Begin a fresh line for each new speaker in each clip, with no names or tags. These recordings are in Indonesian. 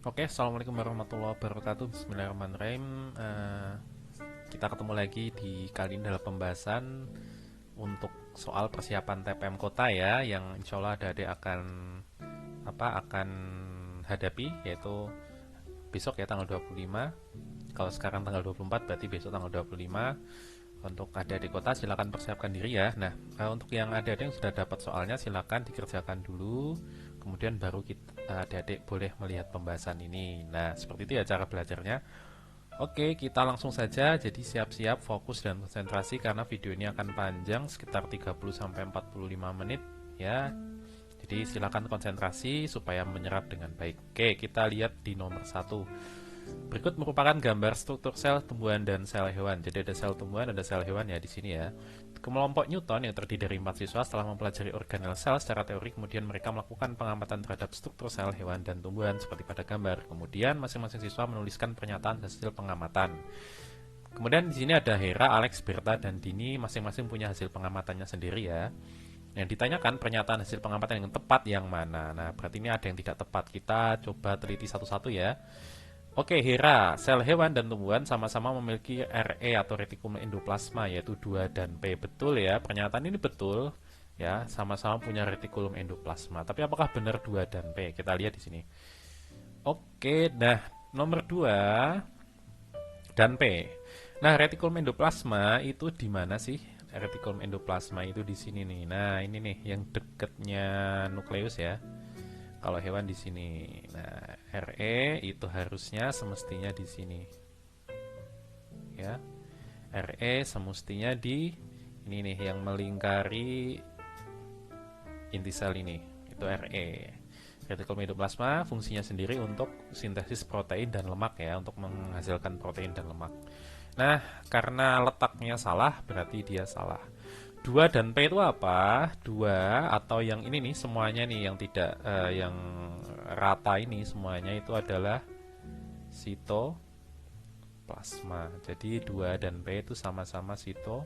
Oke, assalamualaikum warahmatullahi wabarakatuh. Bismillahirrahmanirrahim. Kita ketemu lagi di kali ini dalam pembahasan untuk soal persiapan TPM kota ya, yang insya Allah adik akan hadapi, yaitu besok ya tanggal 25. Kalau sekarang tanggal 24, berarti besok tanggal 25. Untuk adik-adik kota silakan persiapkan diri ya. Nah, untuk yang adik-adik yang sudah dapat soalnya silakan dikerjakan dulu. Kemudian baru adik-adik boleh melihat pembahasan ini. Nah, seperti itu ya cara belajarnya. Oke, kita langsung saja. Jadi siap-siap, fokus dan konsentrasi karena video ini akan panjang sekitar 30 sampai 45 menit ya. Jadi silakan konsentrasi supaya menyerap dengan baik. Oke, kita lihat di nomor satu. Berikut merupakan gambar struktur sel tumbuhan dan sel hewan. Jadi ada sel tumbuhan, ada sel hewan ya di sini ya. Kelompok Newton yang terdiri dari 4 siswa setelah mempelajari organel sel secara teori, kemudian mereka melakukan pengamatan terhadap struktur sel hewan dan tumbuhan seperti pada gambar. Kemudian masing-masing siswa menuliskan pernyataan hasil pengamatan. Kemudian di sini ada Hera, Alex, Berta, dan Dini masing-masing punya hasil pengamatannya sendiri ya. Yang ditanyakan pernyataan hasil pengamatan yang tepat yang mana. Nah, berarti ini ada yang tidak tepat. Kita coba teliti satu-satu ya. Oke, Hera, sel hewan dan tumbuhan sama-sama memiliki RE atau retikulum endoplasma yaitu 2 dan P. Betul ya, pernyataan ini betul ya, sama-sama punya retikulum endoplasma. Tapi apakah benar 2 dan P? Kita lihat di sini. Oke, nah nomor 2 dan P. Nah, retikulum endoplasma itu di mana sih? Retikulum endoplasma itu di sini nih. Nah, ini nih yang dekatnya nukleus ya. Kalau hewan di sini. Nah, RE itu harusnya semestinya di sini. Ya. RE semestinya di ini nih yang melingkari inti sel ini. Itu RE. Retikulum endoplasma fungsinya sendiri untuk sintesis protein dan lemak ya, untuk menghasilkan protein dan lemak. Nah, karena letaknya salah, berarti dia salah. 2 dan P itu apa? 2 atau yang ini nih semuanya nih yang tidak yang rata ini semuanya itu adalah sitoplasma. Jadi 2 dan P itu sama-sama sitoplasma.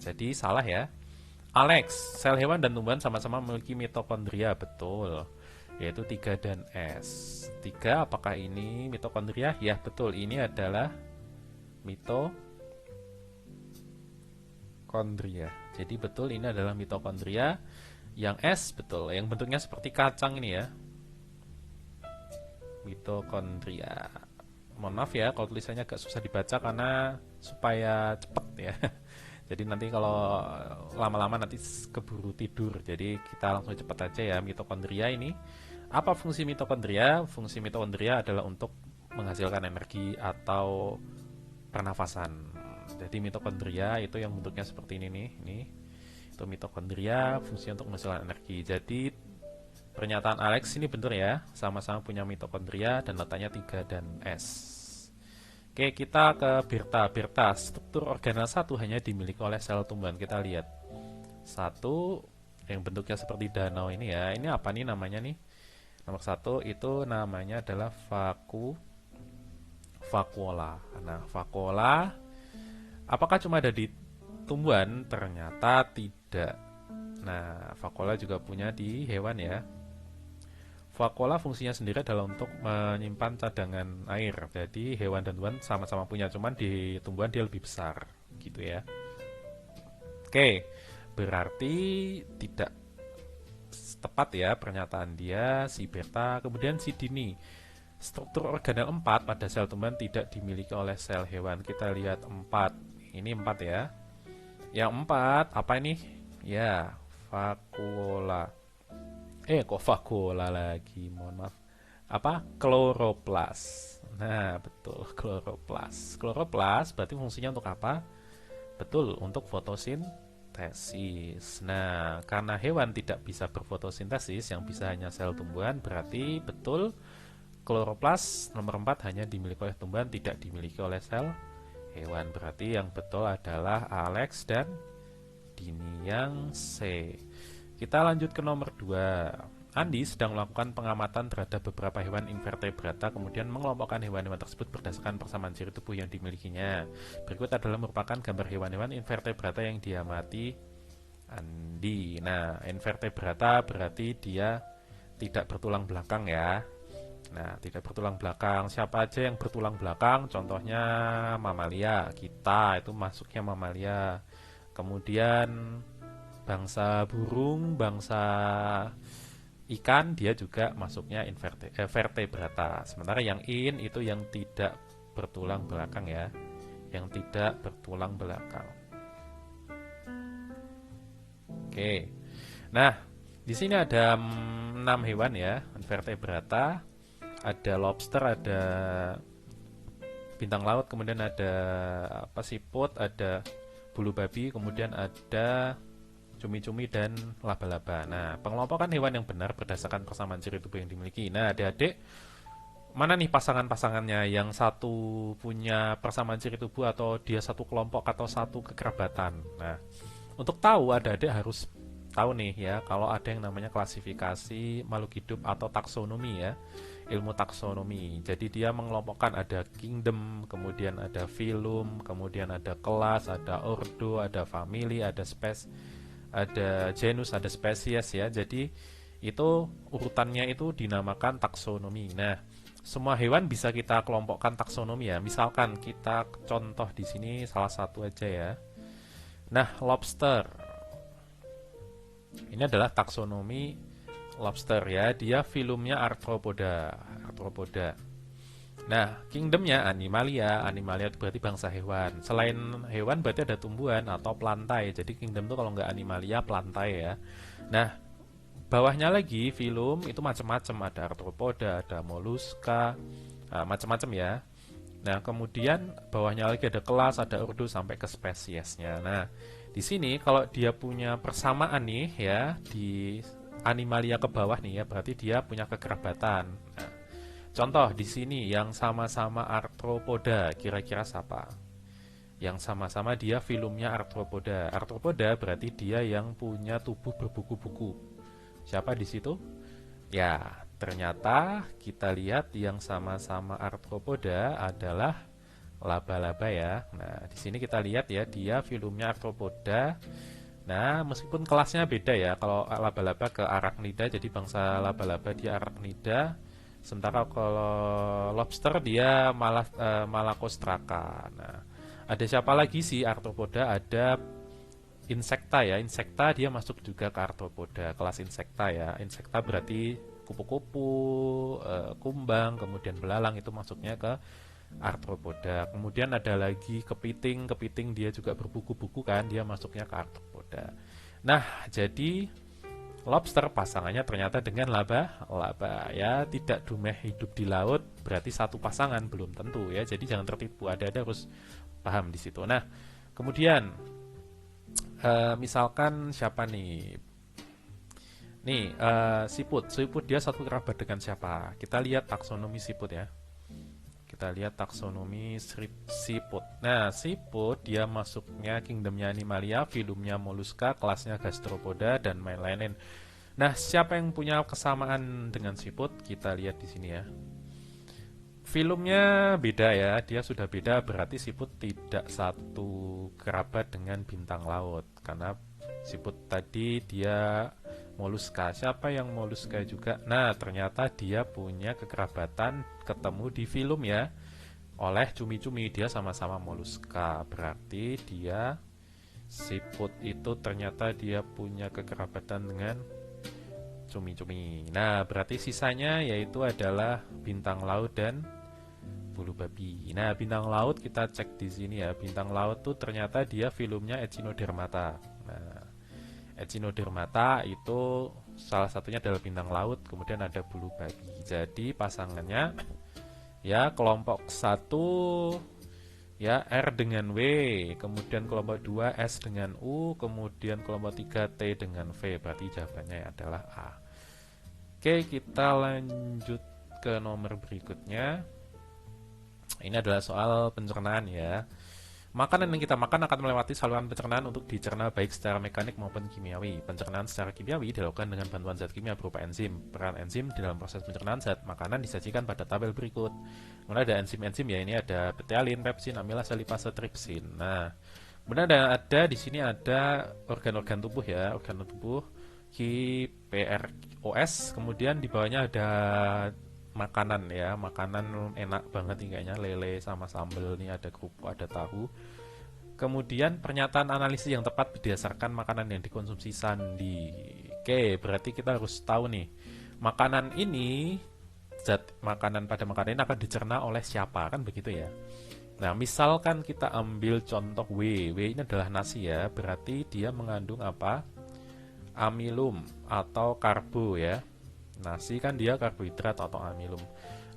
Jadi salah ya. Alex, sel hewan dan tumbuhan sama-sama memiliki mitokondria, betul. Yaitu 3 dan S. 3 apakah ini mitokondria? Ya, betul. Ini adalah mitokondria. Jadi betul ini adalah mitokondria. Yang S betul, yang bentuknya seperti kacang ini ya. Mitokondria. Mohon maaf ya kalau tulisannya agak susah dibaca karena supaya cepet ya. Jadi nanti kalau lama-lama nanti keburu tidur. Jadi kita langsung cepat aja ya. Mitokondria ini. Apa fungsi mitokondria? Fungsi mitokondria adalah untuk menghasilkan energi atau pernafasan. Jadi mitokondria itu yang bentuknya seperti ini nih. Ini itu mitokondria, fungsinya untuk menghasilkan energi. Jadi pernyataan Alex ini benar ya, sama-sama punya mitokondria dan letaknya 3 dan S. Oke, kita ke Berta. Berta, struktur organel satu hanya dimiliki oleh sel tumbuhan. Kita lihat. Satu yang bentuknya seperti danau ini ya. Ini apa nih namanya nih? Nomor satu itu namanya adalah vakuola. Nah, vakuola apakah cuma ada di tumbuhan? Ternyata tidak. Nah, vakuola juga punya di hewan ya. Vakuola fungsinya sendiri adalah untuk menyimpan cadangan air. Jadi hewan dan tumbuhan sama-sama punya, cuman di tumbuhan dia lebih besar, gitu ya. Oke, berarti tidak tepat ya pernyataan dia si beta. Kemudian si dini. Struktur organel 4 pada sel tumbuhan tidak dimiliki oleh sel hewan. Kita lihat 4. Ini 4 ya. Yang 4 apa ini? Ya, vakuola. Kok vakuola lagi? Mohon maaf. Apa? Kloroplas. Nah, betul, kloroplas. Kloroplas berarti fungsinya untuk apa? Betul, untuk fotosintesis. Nah, karena hewan tidak bisa berfotosintesis, yang bisa hanya sel tumbuhan, berarti betul kloroplas nomor 4 hanya dimiliki oleh tumbuhan, tidak dimiliki oleh sel hewan. Berarti yang betul adalah Alex dan Dini yang C. Kita lanjut ke nomor 2. Andi sedang melakukan pengamatan terhadap beberapa hewan invertebrata, kemudian mengelompokkan hewan-hewan tersebut berdasarkan persamaan ciri tubuh yang dimilikinya. Berikut adalah merupakan gambar hewan-hewan invertebrata yang diamati Andi. Nah, invertebrata berarti dia tidak bertulang belakang ya. Nah, tidak bertulang belakang. Siapa aja yang bertulang belakang? Contohnya mamalia. Kita itu masuknya mamalia. Kemudian bangsa burung, bangsa ikan dia juga masuknya vertebrata. Sementara yang in itu yang tidak bertulang belakang ya. Yang tidak bertulang belakang. Oke. Nah, di sini ada 6 hewan ya, vertebrata, ada lobster, ada bintang laut, kemudian ada apa siput, ada bulu babi, kemudian ada cumi-cumi dan laba-laba. Nah, pengelompokan hewan yang benar berdasarkan persamaan ciri tubuh yang dimiliki. Nah, adik-adik, mana nih pasangan-pasangannya yang satu punya persamaan ciri tubuh atau dia satu kelompok atau satu kekerabatan. Nah, untuk tahu adik-adik harus tahu nih ya kalau ada yang namanya klasifikasi makhluk hidup atau taksonomi ya, ilmu taksonomi. Jadi dia mengelompokkan ada kingdom, kemudian ada phylum, kemudian ada kelas, ada ordo, ada family, ada ada genus, ada spesies ya. Jadi itu urutannya itu dinamakan taksonomi. Nah, semua hewan bisa kita kelompokkan taksonomi ya. Misalkan kita contoh di sini salah satu aja ya. Nah, lobster. Ini adalah taksonomi lobster ya. Dia filumnya Arthropoda. Arthropoda. Nah, kingdomnya Animalia. Animalia itu berarti bangsa hewan. Selain hewan berarti ada tumbuhan atau plantae. Jadi kingdom itu kalau nggak Animalia, plantae ya. Nah, bawahnya lagi filum itu macam-macam. Ada Arthropoda, ada Mollusca, macam-macam ya. Nah, kemudian bawahnya lagi ada kelas, ada ordo sampai ke spesiesnya. Nah, di sini kalau dia punya persamaan nih ya di Animalia ke bawah nih ya, berarti dia punya kekerabatan. Nah, contoh di sini yang sama-sama Arthropoda, kira-kira siapa? Yang sama-sama dia filumnya Arthropoda. Arthropoda berarti dia yang punya tubuh berbuku-buku. Siapa di situ? Ya, ternyata kita lihat yang sama-sama Arthropoda adalah laba-laba ya. Nah, di sini kita lihat ya, dia filumnya Arthropoda. Nah, meskipun kelasnya beda ya. Kalau laba-laba ke Arachnida, jadi bangsa laba-laba dia Arachnida. Sementara kalau lobster dia malah Malacostraca. Nah, ada siapa lagi sih Arthropoda? Ada Insecta ya. Insecta dia masuk juga ke Arthropoda, kelas Insecta ya. Insecta berarti kupu-kupu, kumbang, kemudian belalang itu masuknya ke Arthropoda. Kemudian ada lagi kepiting, kepiting dia juga berbuku-buku kan, dia masuknya ke Arthropoda. Nah, jadi lobster pasangannya ternyata dengan laba-laba ya, tidak dumeh hidup di laut, berarti satu pasangan belum tentu ya. Jadi jangan tertipu, ada harus paham di situ. Nah, kemudian misalkan siapa nih? Nih, siput. Siput dia satu kerabat dengan siapa? Kita lihat taksonomi siput ya. Kita lihat taksonomi siput. Nah, siput dia masuknya kingdomnya Animalia, filumnya Mollusca, kelasnya Gastropoda dan lain-lain. Nah, siapa yang punya kesamaan dengan siput? Kita lihat di sini ya. Filumnya beda ya, dia sudah beda, berarti siput tidak satu kerabat dengan bintang laut. Karena siput tadi dia Mollusca. Siapa yang Mollusca juga? Nah, ternyata dia punya kekerabatan ketemu di filum ya. Oleh cumi-cumi, dia sama-sama Mollusca. Berarti dia siput itu ternyata dia punya kekerabatan dengan cumi-cumi. Nah, berarti sisanya yaitu adalah bintang laut dan bulu babi. Nah, bintang laut kita cek di sini ya. Bintang laut tuh ternyata dia filumnya Echinodermata. Nah, Echinodermata itu salah satunya adalah bintang laut, kemudian ada bulu babi. Jadi pasangannya ya kelompok 1 ya R dengan W, kemudian kelompok 2 S dengan U, kemudian kelompok 3 T dengan V. Berarti jawabannya adalah A. Oke, kita lanjut ke nomor berikutnya. Ini adalah soal pencernaan ya. Makanan yang kita makan akan melewati saluran pencernaan untuk dicerna baik secara mekanik maupun kimiawi. Pencernaan secara kimiawi dilakukan dengan bantuan zat kimia berupa enzim. Peran enzim di dalam proses pencernaan zat makanan disajikan pada tabel berikut. Kemudian ada enzim-enzim ya, ini ada betialin, pepsin, amilase, lipase, tripsin. Nah, kemudian ada di sini ada organ-organ tubuh ya, organ tubuh OS, kemudian di bawahnya ada makanan ya, makanan enak banget nih kayaknya, lele sama sambal nih, ada kerupuk, ada tahu. Kemudian pernyataan analisis yang tepat berdasarkan makanan yang dikonsumsi Sandi. Oke, berarti kita harus tahu nih, makanan ini, zat makanan pada makanan ini akan dicerna oleh siapa, kan begitu ya. Nah, misalkan kita ambil contoh W. W ini adalah nasi ya, berarti dia mengandung apa? Amilum atau karbo ya. Nasi kan dia karbohidrat atau amilum.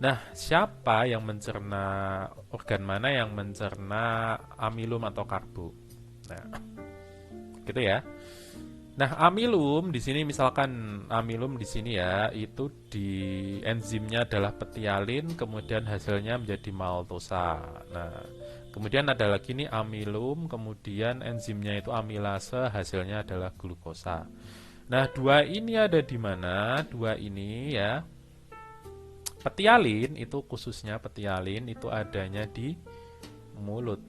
Nah, siapa yang mencerna, organ mana yang mencerna amilum atau karbo? Nah, gitu ya. Nah, amilum di sini misalkan amilum di sini ya, itu di enzimnya adalah petialin, kemudian hasilnya menjadi maltosa. Nah, kemudian ada lagi nih amilum, kemudian enzimnya itu amilase, hasilnya adalah glukosa. Nah, dua ini ada di mana? Dua ini ya. Petialin itu khususnya petialin itu adanya di mulut.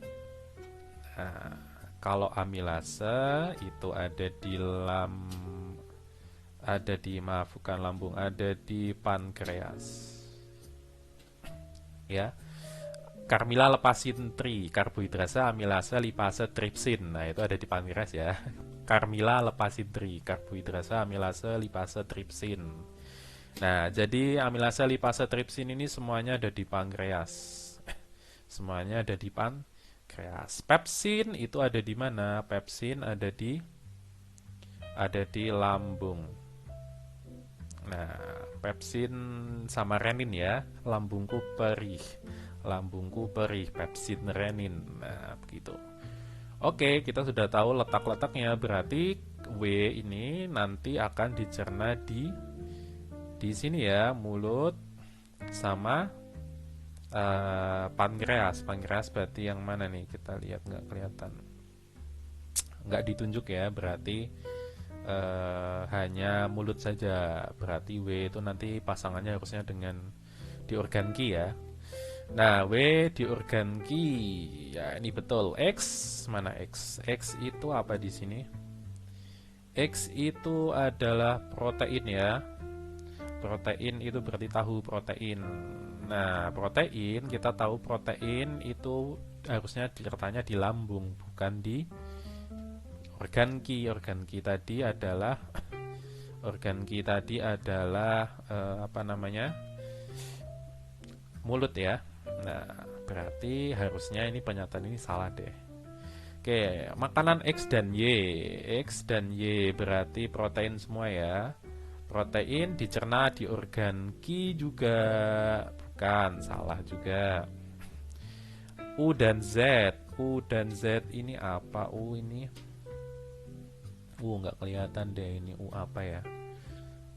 Nah, kalau amilase itu ada di maaf bukan lambung, ada di pankreas. Ya. Carmila lepasin tri, karbohidrasa, amilase, lipase, tripsin. Nah, itu ada di pankreas ya. Carmila lepasin tri, karbohidrasa, amilase, lipase, tripsin. Nah, jadi amilase, lipase, tripsin ini semuanya ada di pankreas. Semuanya ada di pankreas. Pepsin itu ada di mana? Pepsin ada di lambung. Nah, pepsin sama renin ya, lambungku perih, pepsin renin. Nah, begitu. Oke, kita sudah tahu letak-letaknya, berarti W ini nanti akan dicerna di sini ya, mulut sama pankreas. Pankreas berarti yang mana nih? Kita lihat nggak kelihatan, nggak ditunjuk ya, berarti hanya mulut saja. Berarti W itu nanti pasangannya harusnya dengan di organ Ki ya. Nah, W di organ Ki. Ya, ini betul. X mana X? X itu apa di sini? X itu adalah protein ya. Protein itu berarti tahu protein. Nah, protein kita tahu protein itu harusnya diletaknya di lambung, bukan di organ Ki. Organ Ki tadi adalah apa namanya? Mulut ya. Nah, berarti harusnya ini pernyataan ini salah deh. Oke, makanan X dan Y. X dan Y berarti protein semua ya. Protein dicerna di organ Ki juga. Bukan, salah juga. U dan Z. U dan Z ini apa? U ini nggak kelihatan deh, ini U apa ya?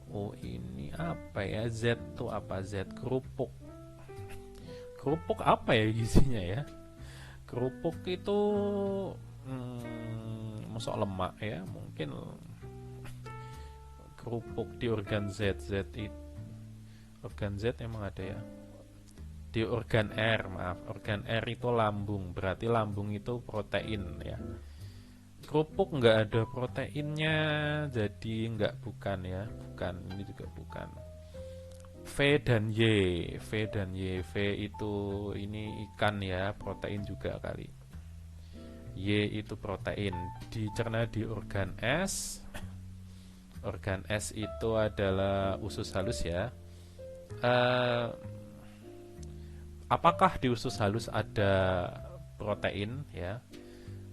U ini apa ya? Z tuh apa? Z kerupuk. Kerupuk apa ya isinya ya? Kerupuk itu masuk lemak ya, mungkin kerupuk di organ Z. Z itu organ Z emang ada ya. Di organ R, maaf, organ R itu lambung, berarti lambung itu protein ya. Kerupuk nggak ada proteinnya, jadi nggak, bukan ya, bukan, ini juga bukan. V dan Y, V dan Y, V itu ini ikan ya, protein juga kali. Y itu protein, dicerna di organ S. Organ S itu adalah usus halus ya. Apakah di usus halus ada protein ya?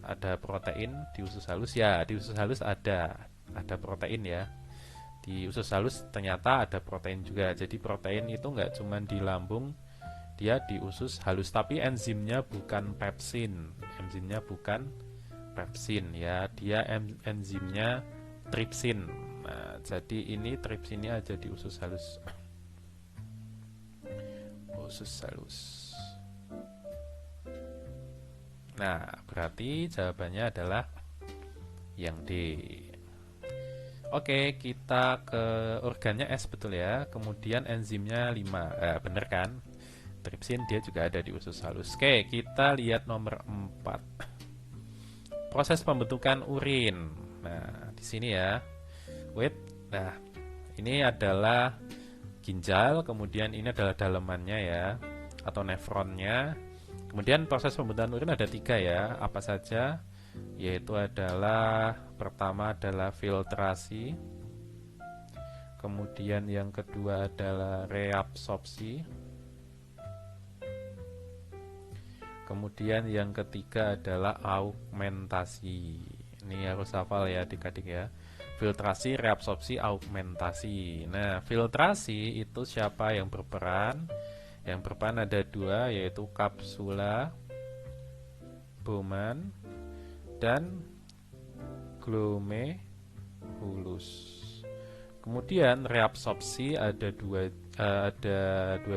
Ada protein di usus halus ya, di usus halus ada protein ya. Di usus halus ternyata ada protein juga. Jadi protein itu nggak cuma di lambung, dia di usus halus, tapi enzimnya bukan pepsin. Enzimnya bukan pepsin ya, dia enzimnya tripsin. Nah, jadi ini tripsinnya ada di usus halus. Usus halus. Nah, berarti jawabannya adalah yang D. Oke, kita ke organnya S betul ya. Kemudian enzimnya 5. Bener kan? Tripsin dia juga ada di usus halus. Oke, kita lihat nomor 4. Proses pembentukan urin. Nah, di sini ya. Wait. Nah, Ini adalah ginjal, kemudian ini adalah dalemannya ya, atau nefronnya. Kemudian proses pembentukan urin ada 3 ya, apa saja? Yaitu adalah pertama adalah filtrasi, kemudian yang kedua adalah reabsorpsi, kemudian yang ketiga adalah augmentasi. Ini harus hafal ya adik-adik ya. Filtrasi, reabsorpsi, augmentasi. Nah, filtrasi itu siapa yang berperan? Yang berperan ada 2, yaitu kapsula Bowman dan glomerulus. Kemudian reabsorpsi ada dua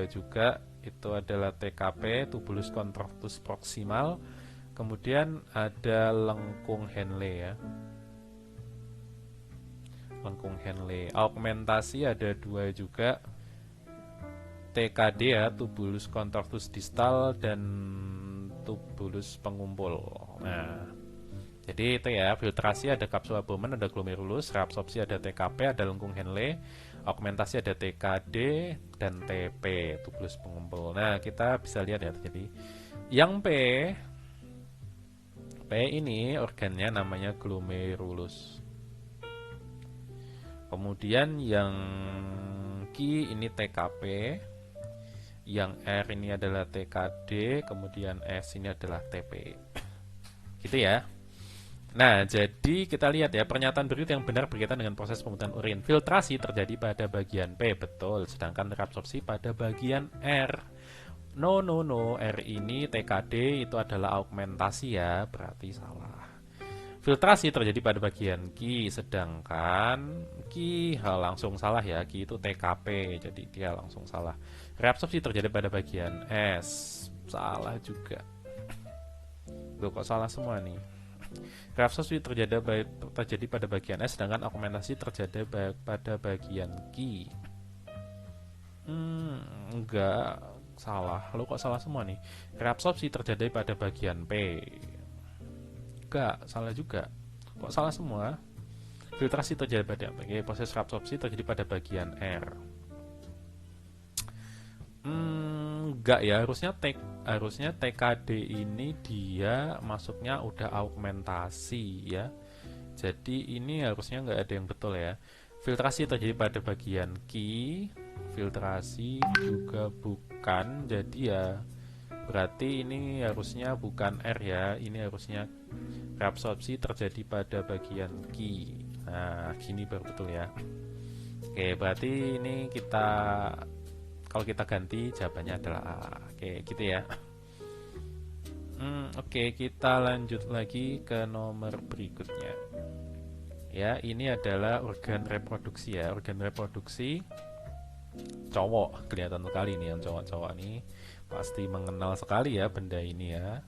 juga, itu adalah TKP, tubulus contractus proximal. Kemudian ada lengkung Henle ya. Lengkung Henle. Augmentasi ada 2 juga, TKD ya, tubulus contractus distal dan tubulus pengumpul. Nah, jadi itu ya, filtrasi ada kapsula Bowman, ada glomerulus, reabsorpsi ada TKP, ada lengkung Henle, augmentasi ada TKD dan TP, tubulus pengumpul. Nah, kita bisa lihat ya, jadi yang P ini organnya namanya glomerulus. Kemudian yang Q ini TKP, yang R ini adalah TKD, kemudian S ini adalah TP. Gitu ya. Nah, jadi kita lihat ya, pernyataan berikut yang benar berkaitan dengan proses pembentukan urin. Filtrasi terjadi pada bagian P, betul. Sedangkan reabsorpsi pada bagian R. No, R ini TKD itu adalah augmentasi ya, berarti salah. Filtrasi terjadi pada bagian Q, sedangkan Q langsung salah ya, Q itu TKP, jadi dia langsung salah. Reabsorpsi terjadi pada bagian S, salah juga. Loh, kok salah semua nih? Reabsorpsi terjadi pada bagian S, sedangkan augmentasi terjadi pada bagian Q. Enggak, salah. Loh, kok salah semua nih? Reabsorpsi terjadi pada bagian P. Enggak, salah juga. Kok salah semua? Filtrasi terjadi pada proses reabsorpsi terjadi pada bagian R. Enggak ya, harusnya TKD ini dia masuknya udah augmentasi ya. Jadi ini harusnya nggak ada yang betul ya. Filtrasi terjadi pada bagian Q, filtrasi juga bukan, jadi ya berarti ini harusnya bukan R ya, ini harusnya reabsorpsi terjadi pada bagian Q. Nah, gini baru betul ya. Oke, berarti ini kalau kita ganti jawabannya adalah A. Oke, gitu ya. Oke, kita lanjut lagi ke nomor berikutnya. Ya, ini adalah organ reproduksi ya. Organ reproduksi cowok, kelihatan sekali nih yang cowok-cowok nih. Pasti mengenal sekali ya benda ini ya,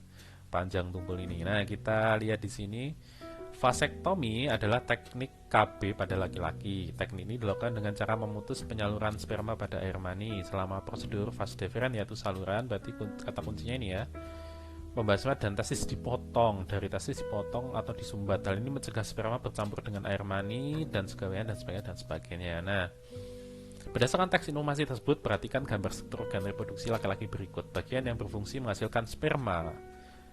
panjang tumpul ini. Nah, kita lihat di sini, vasektomi adalah teknik KB pada laki-laki. Teknik ini dilakukan dengan cara memutus penyaluran sperma pada air mani. Selama prosedur vas deferens, yaitu saluran, berarti kata kuncinya ini ya, pembasuhan dan testis dipotong, dari testis dipotong atau disumbat. Hal ini mencegah sperma bercampur dengan air mani dan sebagainya dan sebagainya. Nah, berdasarkan teks informasi tersebut, perhatikan gambar struktur organ reproduksi laki-laki berikut. Bagian yang berfungsi menghasilkan sperma.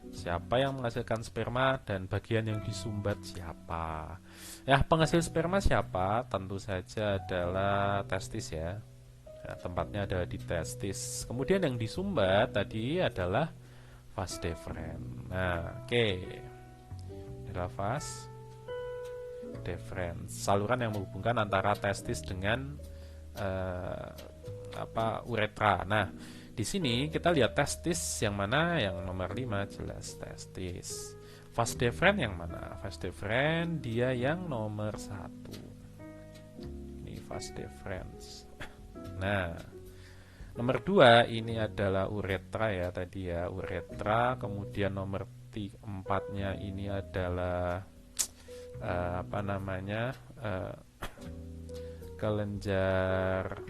Siapa yang menghasilkan sperma, dan bagian yang disumbat siapa? Ya, penghasil sperma siapa? Tentu saja adalah testis ya. Ya, tempatnya ada di testis. Kemudian yang disumbat tadi adalah vas deferens. Nah, oke. Adalah vas deferens, saluran yang menghubungkan antara testis dengan uretra. Nah, di sini kita lihat testis yang mana, yang nomor 5 jelas testis. Vas deferens yang mana? Vas deferens dia yang nomor 1. Ini vas deferens. Nah, nomor 2 ini adalah uretra ya tadi ya, uretra. Kemudian nomor 4-nya ini adalah kelenjar,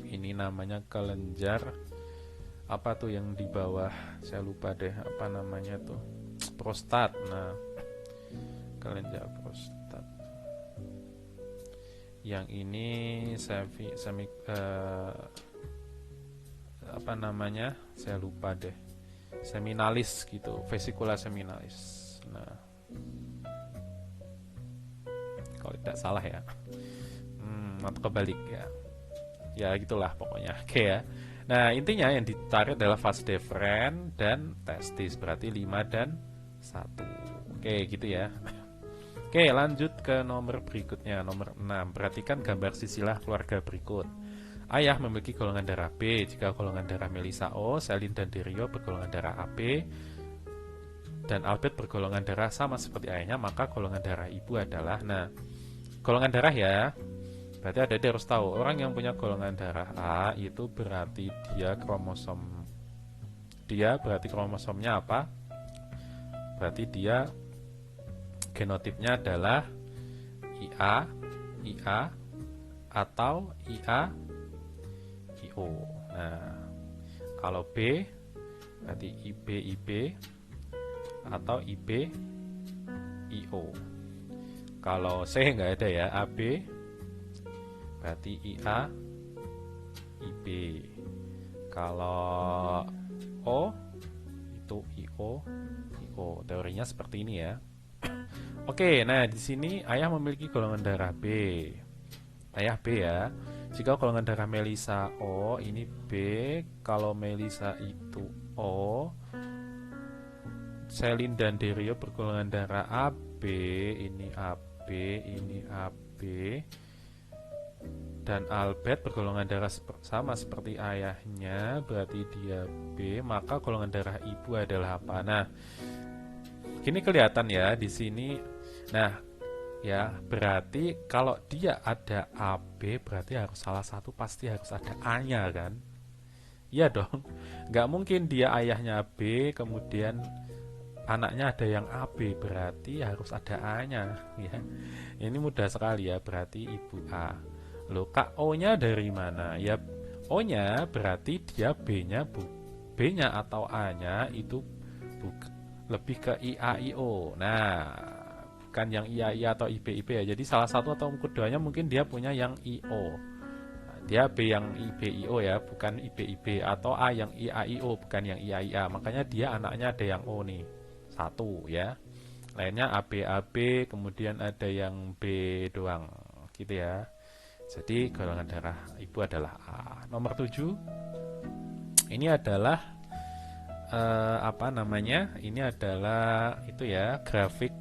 ini namanya kelenjar apa tuh yang di bawah, saya lupa deh apa namanya tuh, prostat. Nah, kelenjar prostat Yang ini apa namanya? Saya lupa deh. Seminalis gitu, vesicula seminalis. Nah, kalau tidak salah ya. Atau kebalik ya. Ya gitulah pokoknya. Oke ya. Nah, intinya yang ditarik adalah vas deferens dan testis, berarti 5 dan 1. Oke, gitu ya. Oke, lanjut ke nomor berikutnya, nomor 6. Perhatikan gambar silsilah keluarga berikut. Ayah memiliki golongan darah B. Jika golongan darah Melissa O, Selin dan Derio bergolongan darah AB, dan Albert bergolongan darah sama seperti ayahnya, maka golongan darah ibu adalah, nah, golongan darah ya. Berarti dia harus tahu, orang yang punya golongan darah A itu berarti berarti kromosomnya apa? Berarti dia genotipnya adalah IA, atau IO. Nah, kalau B berarti IB, atau IO. Kalau C nggak ada ya, AB berarti IB. Kalau O itu IO. Teorinya seperti ini ya. Oke, nah di sini ayah memiliki golongan darah B. Ayah B ya. Jika golongan darah Melissa O, ini B. Kalau Melissa itu O. Selin dan Derio bergolongan darah AB. Ini AB, ini AB. Dan Albert bergolongan darah sama seperti ayahnya, berarti dia B. Maka golongan darah ibu adalah apa? Nah, ini kelihatan ya di sini. Nah, ya berarti kalau dia ada AB, berarti harus salah satu pasti harus ada A-nya kan? Iya dong. Nggak mungkin dia ayahnya B, kemudian anaknya ada yang AB, berarti harus ada A-nya ya. Ini mudah sekali ya, berarti ibu A. Loh, Kak, O-nya dari mana? Ya, O-nya berarti dia B-nya atau A-nya itu lebih ke IAIO. Nah, bukan yang IAI atau IBIB ya. Jadi salah satu atau keduanya mungkin dia punya yang IO. Nah, dia B yang IBIO ya, bukan IBIB, atau A yang IAIO, bukan yang IAIA. Makanya dia anaknya ada yang O nih. 1 ya. Lainnya AB, kemudian ada yang B doang. Gitu ya. Jadi golongan darah ibu adalah A. Nomor 7. Ini adalah apa namanya? Ini adalah itu ya, grafik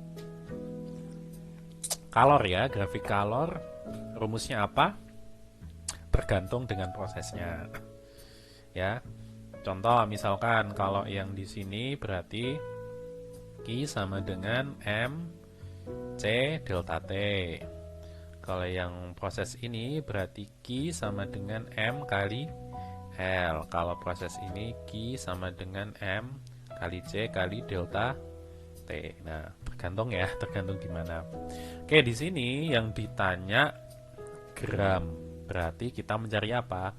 kalor ya, grafik kalor. Rumusnya apa? Tergantung dengan prosesnya. Ya. Contoh misalkan kalau yang di sini berarti Q sama dengan M C delta T. Kalau yang proses ini berarti Q sama dengan M kali L. Kalau proses ini Q sama dengan M kali C kali delta T. Nah, tergantung ya, tergantung gimana. Oke, di sini yang ditanya gram. Berarti kita mencari apa?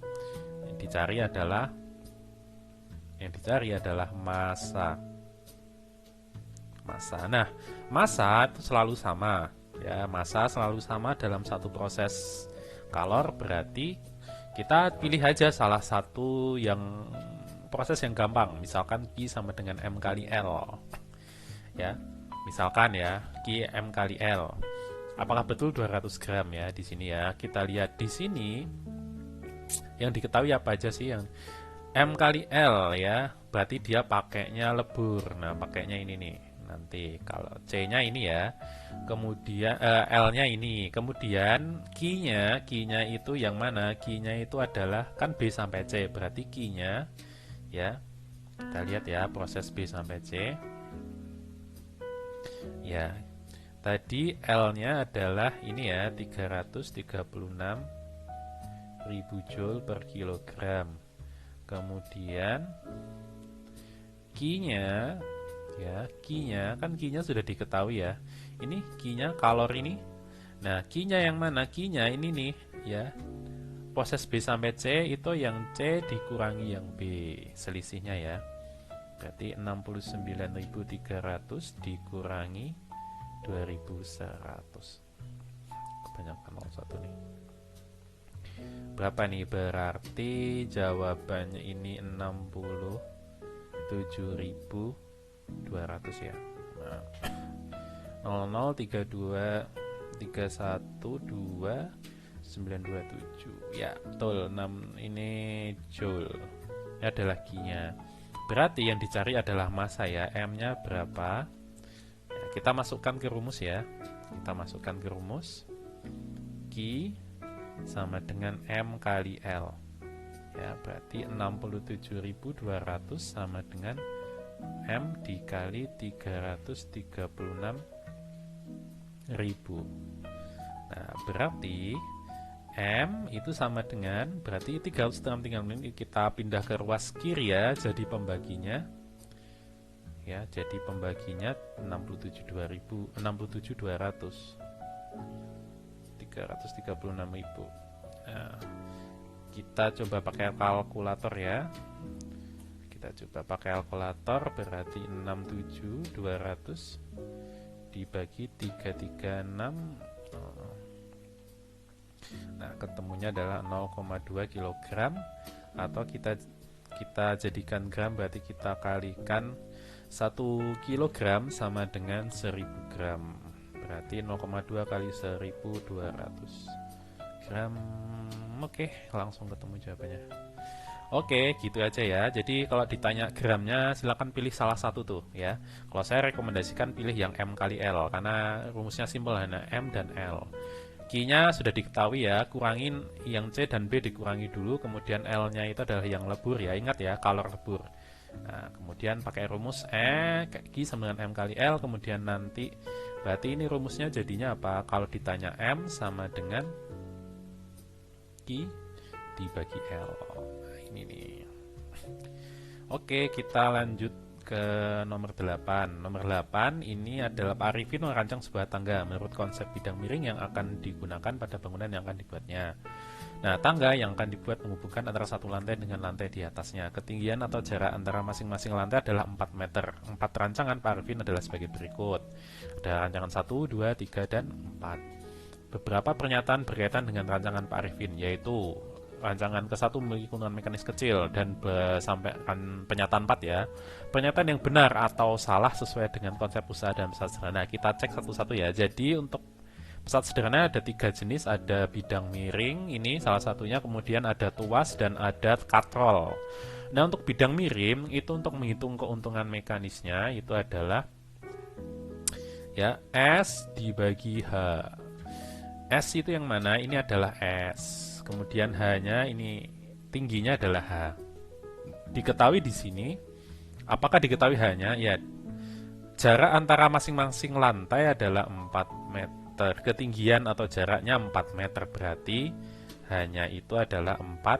Yang dicari adalah massa. Nah, massa itu selalu sama. Ya, massa selalu sama dalam satu proses kalor, berarti kita pilih aja salah satu yang proses yang gampang. Misalkan Q sama dengan M kali L. Ya, misalkan ya, Q M kali L. Apakah betul 200 gram ya di sini ya? Kita lihat di sini yang diketahui apa aja sih yang M kali L ya, berarti dia pakainya lebur. Nah, pakainya ini nih. Nanti kalau C-nya ini ya, kemudian L-nya ini, kemudian Q-nya itu yang mana? Q-nya itu adalah kan B sampai C, berarti Q-nya ya. Kita lihat ya proses B sampai C. Ya. Tadi L-nya adalah ini ya, 336.000 Joule per kilogram. Kemudian Q-nya ya, Q-nya kan Q-nya sudah diketahui ya. Ini Q-nya kalor ini. Nah, Q-nya yang mana? Q-nya ini nih ya. Proses B sampai C itu yang C dikurangi yang B, selisihnya ya. Berarti 69.300 dikurangi 2.100. Kebanyakan 01 nih. berapa nih? Berarti jawabannya ini 67.200 ya. Nah, 0032312927 ya betul 6 ini joule ya, ada laginya. Berarti yang dicari adalah massa ya, M nya berapa ya, kita masukkan ke rumus ya, kita masukkan ke rumus Q sama dengan M kali L ya, berarti 67.200 sama dengan M dikali 336.000. Nah, berarti M itu sama dengan, berarti 336 ini kita pindah ke ruas kiri ya, jadi pembaginya ya, jadi pembaginya 67.200 336.000. Nah, kita coba pakai kalkulator ya. Kita coba pakai kalkulator, berarti 67.200 dibagi 336. Nah, ketemunya adalah 0,2 kg, atau kita jadikan gram, berarti kita kalikan 1 kg sama dengan 1000 gram. Berarti 0,2 kali 1200 gram. Oke, langsung ketemu jawabannya. Oke, gitu aja ya. Jadi kalau ditanya gramnya, silakan pilih salah satu tuh ya. Kalau saya rekomendasikan pilih yang M kali L, karena rumusnya simpel, hanya M dan L. Q-nya sudah diketahui ya, kurangin yang C dan B dikurangi dulu, kemudian L-nya itu adalah yang lebur ya, ingat ya, kalor lebur. Nah, kemudian pakai rumus Q sama dengan M kali L, kemudian nanti berarti ini rumusnya jadinya apa? Kalau ditanya M sama dengan Q dibagi L. Nah, ini nih. Oke, kita lanjut ke nomor 8. Nomor 8 ini adalah Pak Arifin merancang sebuah tangga menurut konsep bidang miring yang akan digunakan pada bangunan yang akan dibuatnya. Nah, tangga yang akan dibuat menghubungkan antara satu lantai dengan lantai di atasnya. Ketinggian atau jarak antara masing-masing lantai adalah 4 meter. 4 rancangan Pak Arifin adalah sebagai berikut. Ada rancangan 1, 2, 3, dan 4. Beberapa pernyataan berkaitan dengan rancangan Pak Arifin, yaitu rancangan ke-1 memiliki keuntungan mekanis kecil, dan sampai pernyataan 4 ya. Pernyataan yang benar atau salah sesuai dengan konsep usaha dan pesawat sederhana. Kita cek satu-satu ya. Jadi untuk pesawat sederhana ada 3 jenis, ada bidang miring, ini salah satunya, kemudian ada tuas dan ada katrol. Nah, untuk bidang miring itu untuk menghitung keuntungan mekanisnya itu adalah ya S dibagi H. S itu yang mana? Ini adalah S. Kemudian H-nya ini tingginya adalah H. Diketahui di sini, apakah diketahui H-nya? Ya, jarak antara masing-masing lantai adalah 4 meter. Ketinggian atau jaraknya 4 meter, berarti H-nya itu adalah 4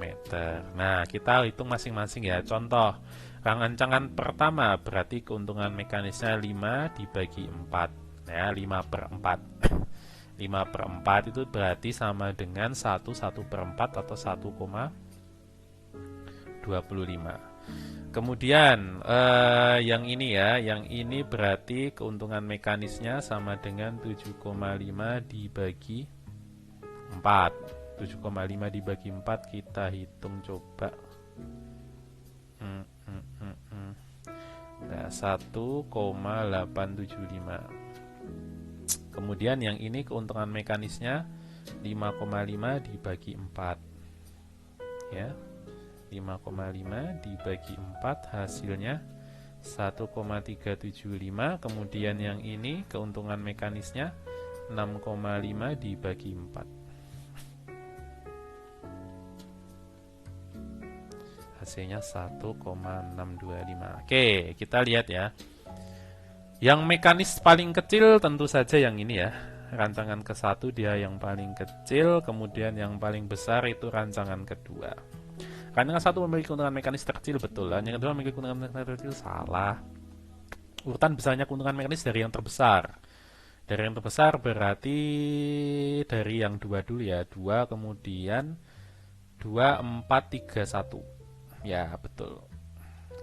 meter. Nah, kita hitung masing-masing ya. Contoh, rancangan pertama berarti keuntungan mekanisnya 5 dibagi 4. Ya, 5 per 4. 5 per 4 itu berarti sama dengan 1 per 4 atau 1,25. Kemudian yang ini ya, yang ini berarti keuntungan mekanisnya sama dengan 7,5 dibagi 4. 7,5 dibagi 4 kita hitung coba. Nah, 1,875. Kemudian yang ini keuntungan mekanisnya 5,5 dibagi 4. Ya. 5,5 dibagi 4 hasilnya 1,375. Kemudian yang ini keuntungan mekanisnya 6,5 dibagi 4. Hasilnya 1,625. Oke, kita lihat ya. Yang mekanis paling kecil tentu saja yang ini ya. Rancangan ke-1 dia yang paling kecil, kemudian yang paling besar itu rancangan kedua. Rancangan 1 memiliki keuntungan mekanis terkecil, betul. Yang kedua memiliki keuntungan mekanis terkecil, salah. Urutan besarnya keuntungan mekanis dari yang terbesar. Dari yang terbesar berarti dari yang 2 dulu ya. 2 kemudian 2, 4, 3, 1. Ya, betul.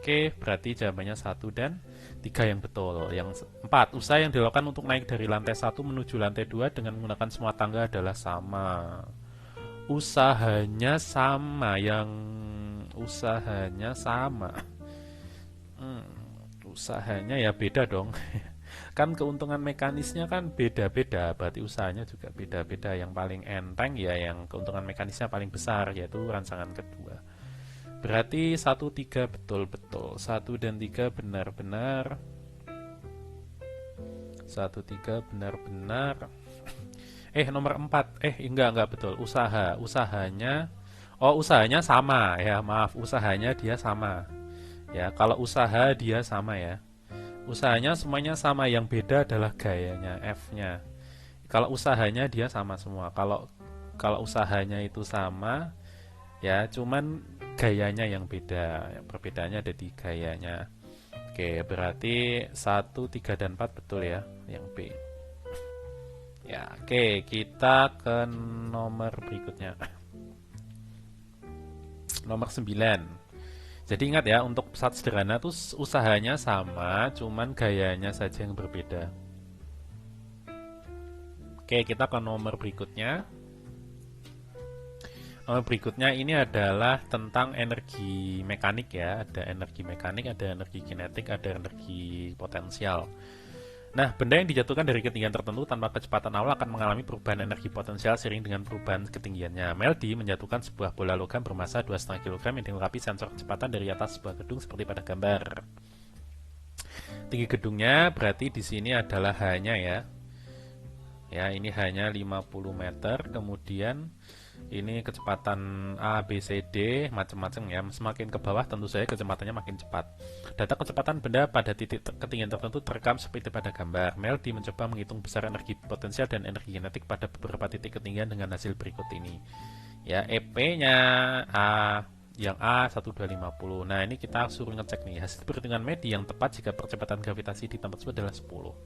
Oke, berarti jawabannya 1 dan 3 yang betul. Yang 4, usaha yang dilakukan untuk naik dari lantai 1 menuju lantai 2 dengan menggunakan semua tangga adalah sama. usahanya sama, yang usahanya sama. Hmm, usahanya ya beda dong. Kan keuntungan mekanisnya kan beda-beda, berarti usahanya juga beda-beda. Yang paling enteng ya yang keuntungan mekanisnya paling besar, yaitu rangsangan kedua. Berarti 1, 3 betul-betul, 1 dan 3 benar-benar, 1, 3 benar-benar. Nomor 4, enggak betul, usahanya, oh usahanya sama ya, maaf, usahanya dia sama ya. Kalau usaha dia sama ya, usahanya semuanya sama, yang beda adalah gayanya, F-nya. Kalau usahanya dia sama semua. Kalau kalau usahanya itu sama ya, cuman gayanya yang beda. Perbedaannya ada di gayanya. Oke, berarti 1, 3 dan 4 betul ya, yang B. Ya, oke, kita ke nomor berikutnya. Nomor 9. Jadi ingat ya, untuk pesawat sederhana tuh usahanya sama, cuman gayanya saja yang berbeda. Oke, kita ke nomor berikutnya. Nomor berikutnya ini adalah tentang energi mekanik ya. Ada energi mekanik, ada energi kinetik, ada energi potensial. Nah, benda yang dijatuhkan dari ketinggian tertentu tanpa kecepatan awal akan mengalami perubahan energi potensial seiring dengan perubahan ketinggiannya. Meldi menjatuhkan sebuah bola logam bermasa 2,5 kg yang dilengkapi sensor kecepatan dari atas sebuah gedung seperti pada gambar. Tinggi gedungnya berarti di sini adalah H-nya ya. Ya, ini hanya 50 meter, kemudian ini kecepatan A, B, C, D, macam-macam ya. Semakin ke bawah tentu saja kecepatannya makin cepat. Data kecepatan benda pada titik ketinggian tertentu terekam seperti pada gambar. Meldi mencoba menghitung besar energi potensial dan energi kinetik pada beberapa titik ketinggian dengan hasil berikut ini. Ya, EP-nya yang A 1250. Nah, ini kita suruh ngecek nih. Hasil perhitungan MEDI yang tepat jika percepatan gravitasi di tempat tersebut adalah 10.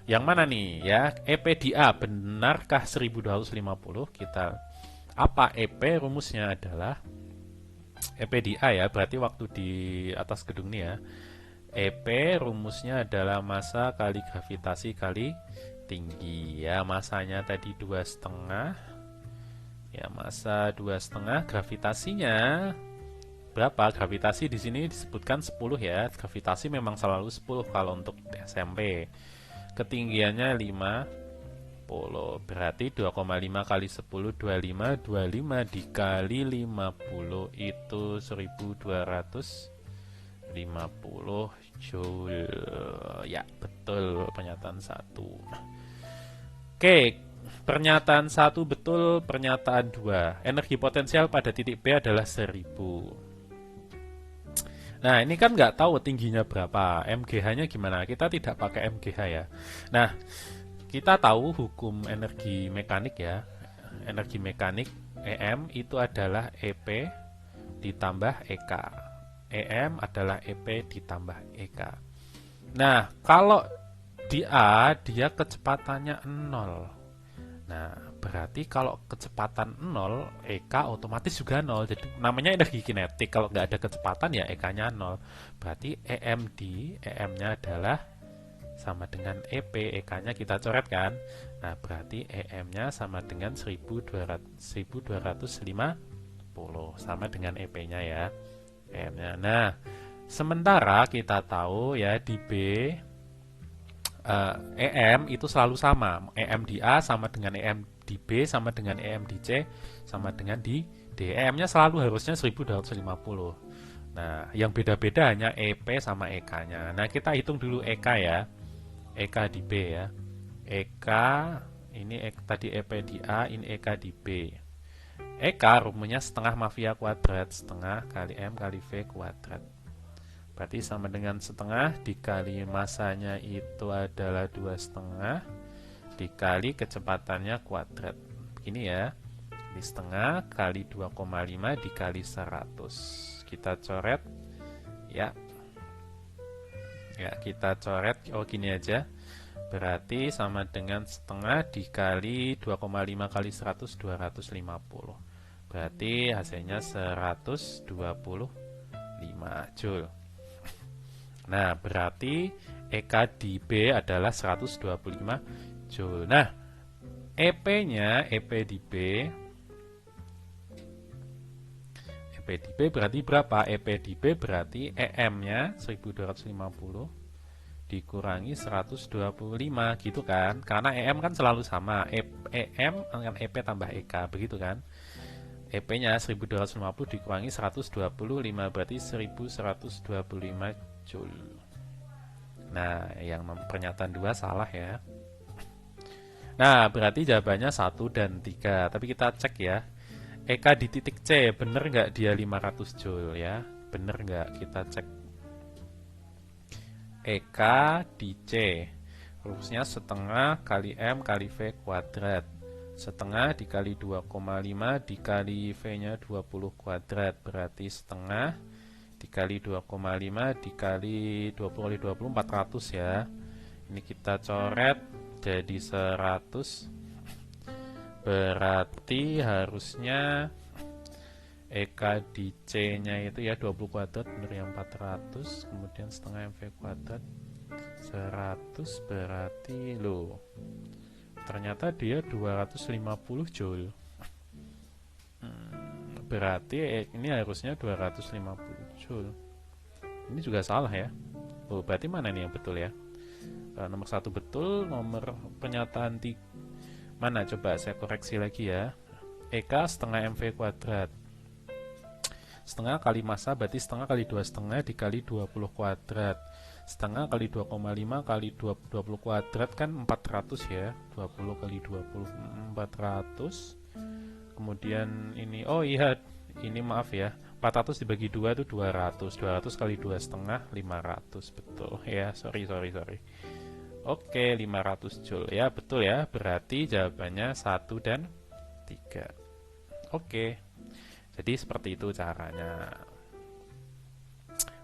Yang mana nih ya? EP di A benarkah 1250? Kita apa EP? Rumusnya adalah EP di A ya, berarti waktu di atas gedung ini ya. EP rumusnya adalah massa kali gravitasi kali tinggi ya. Masanya tadi 2,5 ya, massa 2,5, gravitasinya berapa? Gravitasi di sini disebutkan 10 ya. Gravitasi memang selalu 10 kalau untuk SMP. Ketinggiannya 50, berarti 2,5 kali 10 25, 25 dikali 50 itu 1250 Joule. Ya, betul pernyataan 1. Oke, pernyataan 1 betul, pernyataan 2. Energi potensial pada titik B adalah 1000. Nah, ini kan nggak tahu tingginya berapa, MGH-nya gimana. Kita tidak pakai MGH ya. Nah, kita tahu hukum energi mekanik ya. Energi mekanik EM itu adalah EP ditambah EK. EM adalah EP ditambah EK. Nah, kalau di A dia kecepatannya 0. Nah, berarti kalau kecepatan 0, EK otomatis juga 0. Jadi namanya energi kinetik. Kalau nggak ada kecepatan ya EK-nya 0. Berarti EM-nya adalah sama dengan EP. EK-nya kita coret kan. Nah, berarti EM-nya sama dengan 1250. Sama dengan EP-nya ya. EM-nya. Nah, sementara kita tahu ya di B EM itu selalu sama. EM di A sama dengan EM di B sama dengan EM di C sama dengan di D. EM-nya selalu harusnya 1250. Nah, yang beda-beda hanya EP sama EK-nya. Nah, kita hitung dulu EK ya. EK di B ya. EK ini tadi EP di A, ini EK di B. EK rumusnya setengah mafia kuadrat, setengah kali M kali V kuadrat. Berarti sama dengan setengah dikali masanya itu adalah 2,5 dikali kecepatannya kuadrat. Begini ya. Ini setengah kali 2,5 dikali 100. Kita coret ya. Ya, kita coret gini aja. Berarti sama dengan setengah dikali 2,5 kali 100 250. Berarti hasilnya 125 Joule. Nah, berarti EK di B adalah 125 Joule. Nah, EP-nya, EP di B EP di B berarti berapa? EP di B berarti EM-nya 1250 dikurangi 125 gitu kan, karena EM kan selalu sama, EM dengan EP tambah EK begitu kan. EP nya 1250 dikurangi 125 berarti 1125 Joule. Nah yang pernyataan 2 salah ya. Nah berarti jawabannya 1 dan 3, tapi kita cek ya, EK di titik C bener nggak dia 500 Joule ya, bener nggak, kita cek. EK di C rumusnya setengah kali M kali V kuadrat, setengah dikali 2,5 dikali V nya 20 kuadrat berarti setengah dikali 2,5 dikali 20 kali 20 400 ya. Ini kita coret jadi 100, berarti harusnya EK di C nya itu ya 20 kuadrat bener yang 400, kemudian setengah MV kuadrat 100, berarti loh ternyata dia 250 Joule. Berarti ini harusnya 250 Joule. Ini juga salah ya. Oh berarti mana nih yang betul ya? Nomor 1 betul, nomor pernyataan mana, coba saya koreksi lagi ya. EK setengah MV kuadrat, setengah kali massa berarti setengah kali 2,5 dikali 20 kuadrat, setengah kali 2,5 kali 20 kuadrat kan 400 ya, 20 kali 20 400, kemudian ini, oh iya ini maaf ya, 400 dibagi 2 itu 200, 200 kali 2,5 500, betul ya, sorry. Oke, 500 Joule ya, betul ya, berarti jawabannya 1 dan 3. Oke. Jadi seperti itu caranya.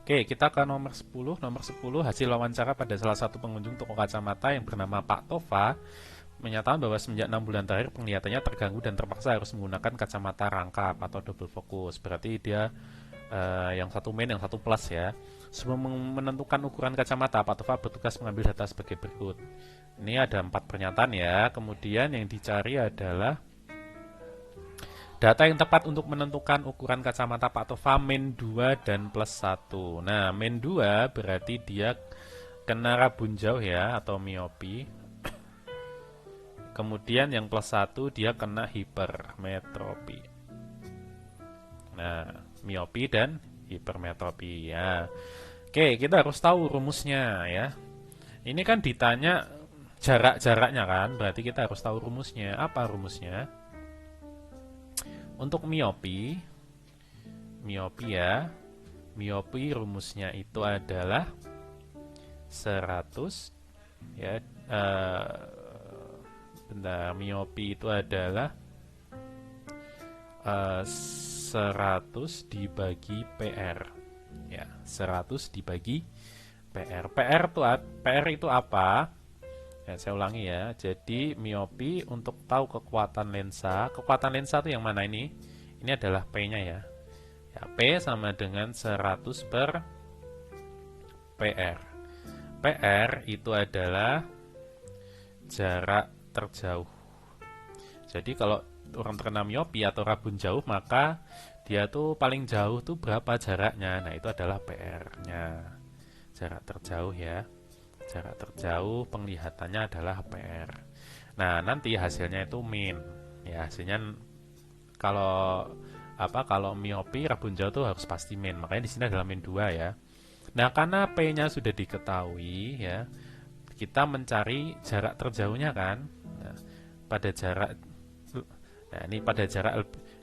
Oke, kita ke nomor 10. Nomor 10, hasil wawancara pada salah satu pengunjung toko kacamata yang bernama Pak Tova menyatakan bahwa semenjak 6 bulan terakhir penglihatannya terganggu dan terpaksa harus menggunakan kacamata rangkap atau double fokus. Berarti dia yang satu min, yang satu plus ya. Sebelum menentukan ukuran kacamata, Pak Tova bertugas mengambil data sebagai berikut. Ini ada 4 pernyataan ya. Kemudian yang dicari adalah data yang tepat untuk menentukan ukuran kacamata Pak Tova min 2 dan plus 1. Nah, min 2 berarti dia kena rabun jauh ya, atau miopi. Kemudian yang plus 1 dia kena hipermetropi. Nah, miopi dan hipermetropi ya. Oke, kita harus tahu rumusnya ya. Ini kan ditanya jarak-jaraknya kan, berarti kita harus tahu rumusnya. Apa rumusnya? Untuk miopi ya, miopi rumusnya itu adalah 100 ya, bentar, miopi itu adalah 100 dibagi PR ya, 100 dibagi PR. PR itu apa? Ya, saya ulangi ya. Jadi miopi untuk tahu kekuatan lensa itu yang mana ini? Ini adalah P-nya ya. Ya, P sama dengan 100 per PR. PR itu adalah jarak terjauh. Jadi kalau orang terkena miopi atau rabun jauh, maka dia tuh paling jauh tuh berapa jaraknya? Nah, itu adalah PR-nya. Jarak terjauh ya. Jarak terjauh penglihatannya adalah PR. Nah, nanti hasilnya itu min. Ya, hasilnya kalau miopi rabun jauh tuh harus pasti min. Makanya di sini adalah min 2 ya. Nah, karena P-nya sudah diketahui ya, kita mencari jarak terjauhnya kan. Nah, pada jarak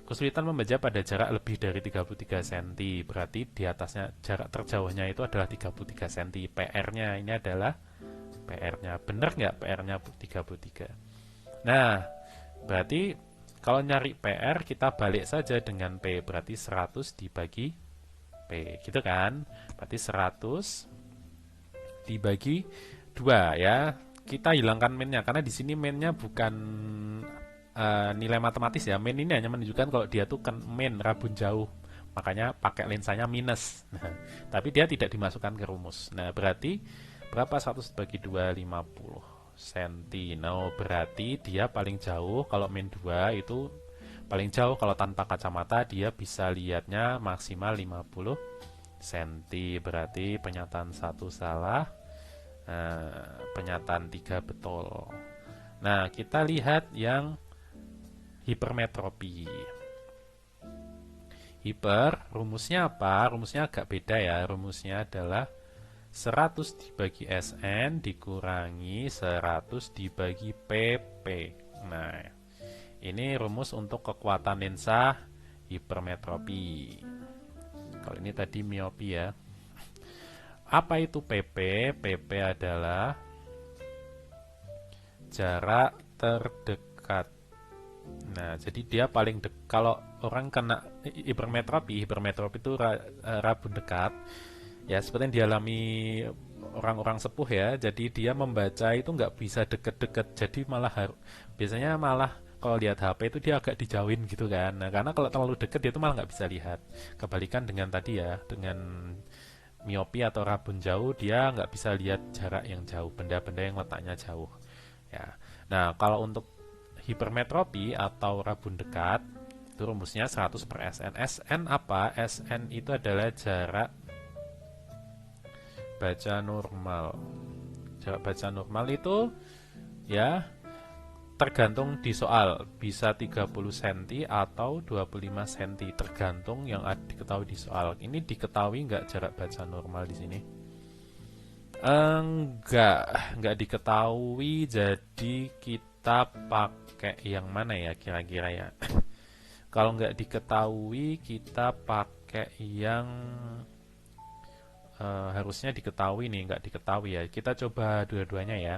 kesulitan membaca pada jarak lebih dari 33 cm. Berarti di atasnya jarak terjauhnya itu adalah 33 cm. PR-nya ini adalah PR-nya. Benar nggak PR-nya 33? Nah, berarti kalau nyari PR kita balik saja dengan P. Berarti 100 dibagi P. Gitu kan? Berarti 100 dibagi 2 ya. Kita hilangkan min-nya karena di sini min-nya bukan nilai matematis ya. Min ini hanya menunjukkan kalau dia tuh kan min rabun jauh, makanya pakai lensanya minus. Nah, tapi dia tidak dimasukkan ke rumus. Nah, berarti berapa 100 bagi 2? 50 cm. Nah, berarti dia paling jauh kalau min 2 itu Paling jauh kalau tanpa kacamata dia bisa lihatnya maksimal 50 cm. Berarti pernyataan 1 salah, pernyataan 3 betul. Nah, kita lihat yang hipermetropi. Hiper, rumusnya apa? Rumusnya agak beda ya. Rumusnya adalah 100 dibagi SN dikurangi 100 dibagi PP. Nah, ini rumus untuk kekuatan lensa hipermetropi. Kalau ini tadi miopi ya. Apa itu PP? PP adalah jarak terdekat. Nah, jadi dia paling kalau orang kena hipermetropi itu rabun dekat. Ya, seperti yang dialami orang-orang sepuh ya. Jadi dia membaca itu nggak bisa deket-deket. Jadi biasanya malah kalau lihat HP itu dia agak dijauhin gitu kan. Nah, karena kalau terlalu deket dia itu malah nggak bisa lihat. Kebalikan dengan tadi ya, dengan miopi atau rabun jauh dia nggak bisa lihat jarak yang jauh, benda-benda yang letaknya jauh. Ya. Nah, kalau untuk hipermetropi atau rabun dekat itu rumusnya 100 per SN. SN apa? SN itu adalah jarak baca normal. Jarak baca normal itu ya tergantung di soal, bisa 30 cm atau 25 cm, tergantung yang diketahui di soal. Ini diketahui nggak jarak baca normal di sini? Nggak diketahui, jadi kita pakai yang mana ya kira-kira ya? Kalau nggak diketahui, kita pakai yang harusnya diketahui nih, nggak diketahui ya. Kita coba dua-duanya ya.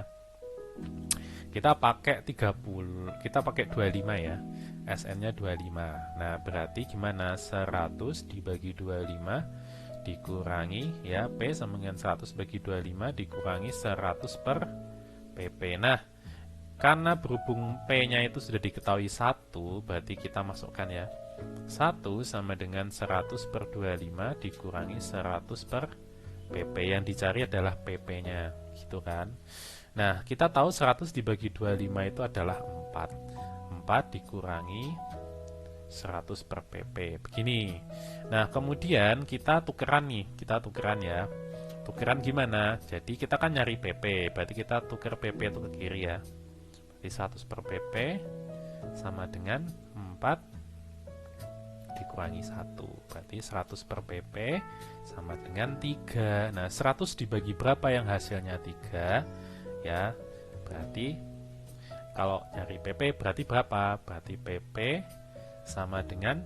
Kita pakai 30, kita pakai 25 ya. SN-nya 25. Nah, berarti gimana? 100 dibagi 25 dikurangi ya P sama dengan 100 bagi 25 dikurangi 100 per PP. Nah, karena berhubung P-nya itu sudah diketahui 1, berarti kita masukkan ya 1 sama dengan 100 per 25 dikurangi 100 per PP. Yang dicari adalah PP-nya gitu kan. Nah, kita tahu 100 dibagi 25 itu adalah 4. 4 dikurangi 100 per PP. Begini. Nah, kemudian kita tukeran nih. Kita tukeran ya. Tukeran gimana? Jadi kita kan nyari PP. Berarti kita tuker PP itu ke kiri ya. Berarti 100 per PP sama dengan 4 dikurangi 1. Berarti 100 per PP sama dengan 3. Nah, 100 dibagi berapa yang hasilnya 3? Ya, berarti kalau nyari PP berarti berapa? Berarti PP sama dengan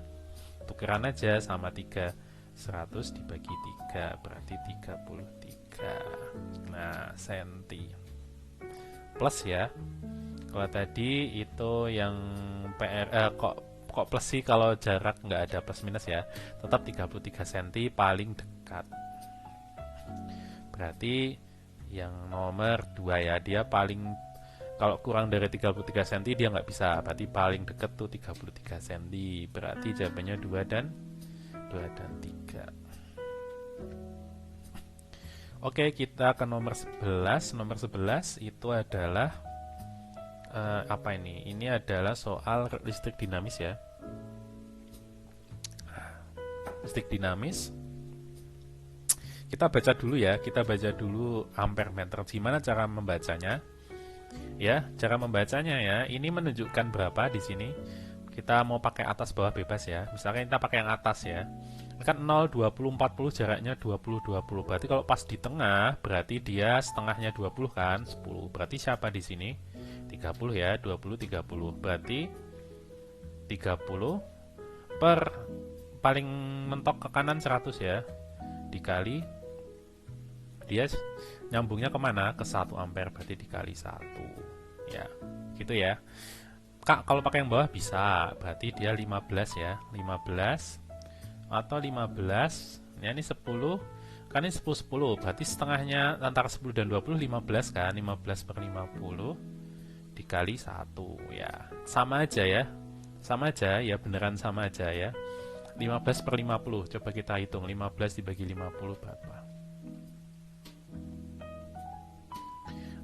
tukeran aja sama 3. 100 dibagi 3 berarti 33. Nah, senti. Plus ya. Kalau tadi itu yang kok plus sih kalau jarak nggak ada plus minus ya. Tetap 33 cm paling dekat. Berarti yang nomor 2 ya, dia paling kalau kurang dari 33 cm dia nggak bisa, berarti paling deket tuh 33 cm. Berarti jawabannya 2 dan 3. Oke, kita ke nomor 11. Nomor 11 itu adalah apa ini? Ini adalah soal listrik dinamis ya. Listrik dinamis. Kita baca dulu ya, kita baca dulu ampere meter. Gimana cara membacanya? Ya, cara membacanya ya. Ini menunjukkan berapa di sini. Kita mau pakai atas bawah bebas ya. Misalkan kita pakai yang atas ya. Kan 0, 20, 40 jaraknya 20, 20. Berarti kalau pas di tengah, berarti dia setengahnya 20 kan? 10. Berarti siapa di sini? 30 ya, 20, 30. Berarti 30 per paling mentok ke kanan 100 ya. Dikali dia nyambungnya kemana? Ke 1 ampere, berarti dikali 1 ya, gitu ya. Kak, kalau pakai yang bawah bisa, berarti dia 15 ya, 15 atau 15 ya, ini 10 kan, ini 10, 10 berarti setengahnya antara 10 dan 20, 15 kan, 15 per 50 dikali 1 ya, sama aja ya, sama aja ya, beneran sama aja ya. 15 per 50, coba kita hitung 15 dibagi 50 berapa?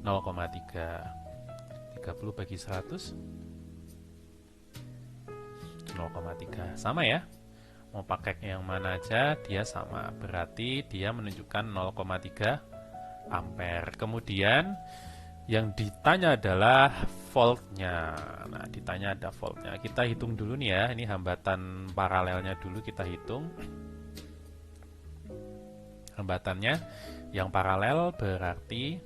0,3. 30 bagi 100 12 0,3. Sama ya, mau pakai yang mana aja dia sama, berarti dia menunjukkan 0,3 ampere. Kemudian yang ditanya adalah voltnya. Nah, ditanya ada voltnya. Kita hitung dulu nih ya, ini hambatan paralelnya dulu kita hitung. Hambatannya yang paralel berarti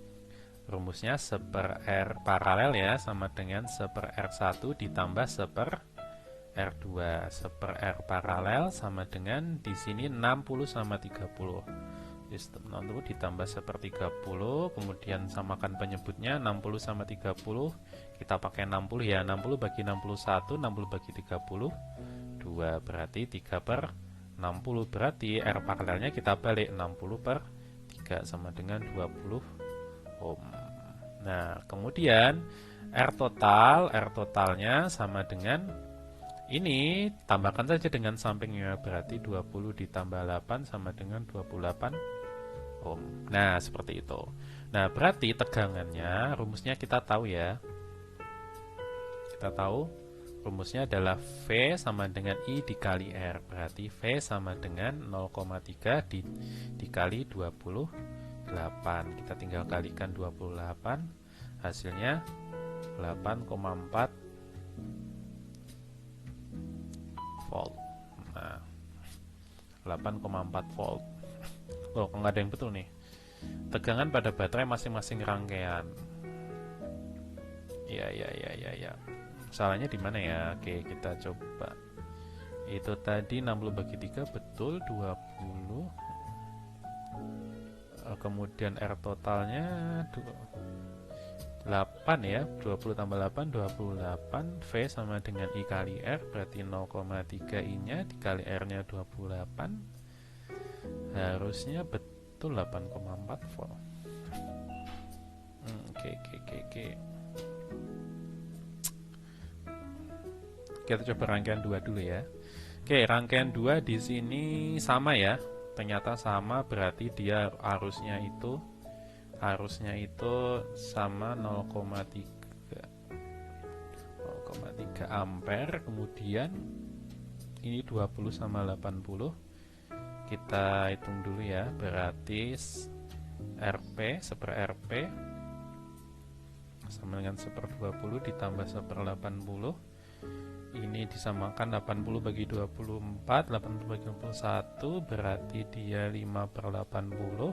rumusnya 1/R paralel ya, sama dengan 1/R1 ditambah 1/R2. 1/R paralel sama dengan di sini 60 sama 30. Sistem 60 ditambah 1/30, kemudian samakan penyebutnya 60 sama 30. Kita pakai 60 ya, 60 bagi 61, 60 bagi 30, 2 berarti 3/60, berarti R paralelnya kita balik 60/3 sama dengan 20 ohm. Nah, kemudian R totalnya sama dengan ini, tambahkan saja dengan sampingnya, berarti 20 ditambah 8 sama dengan 28 ohm. Nah, seperti itu. Nah, berarti tegangannya, rumusnya kita tahu ya. Kita tahu rumusnya adalah V sama dengan I dikali R. Berarti V sama dengan 0,3 dikali 28. Kita tinggal kalikan 28, hasilnya 8,4 volt. Nah, 8,4 volt. Loh, kok nggak ada yang betul nih? Tegangan pada baterai masing-masing rangkaian. Ya. Salahnya di mana ya? Oke, kita coba. Itu tadi 60 bagi 3 betul 20. Kemudian R totalnya 8 ya, 20 tambah 8 28. V sama dengan I kali R, berarti 0,3 I nya dikali R nya 28, harusnya betul 8,4 volt. Oke. Kita coba rangkaian 2 dulu ya. Oke, rangkaian 2 di sini sama ya. Ternyata sama, berarti dia arusnya itu sama 0,3 ampere. Kemudian ini 20 sama 80. Kita hitung dulu ya, berarti RP 1/RP sama dengan 1/20 ditambah 1/80. Ini disamakan 80 bagi 24, 80 bagi 21, berarti dia 5/80.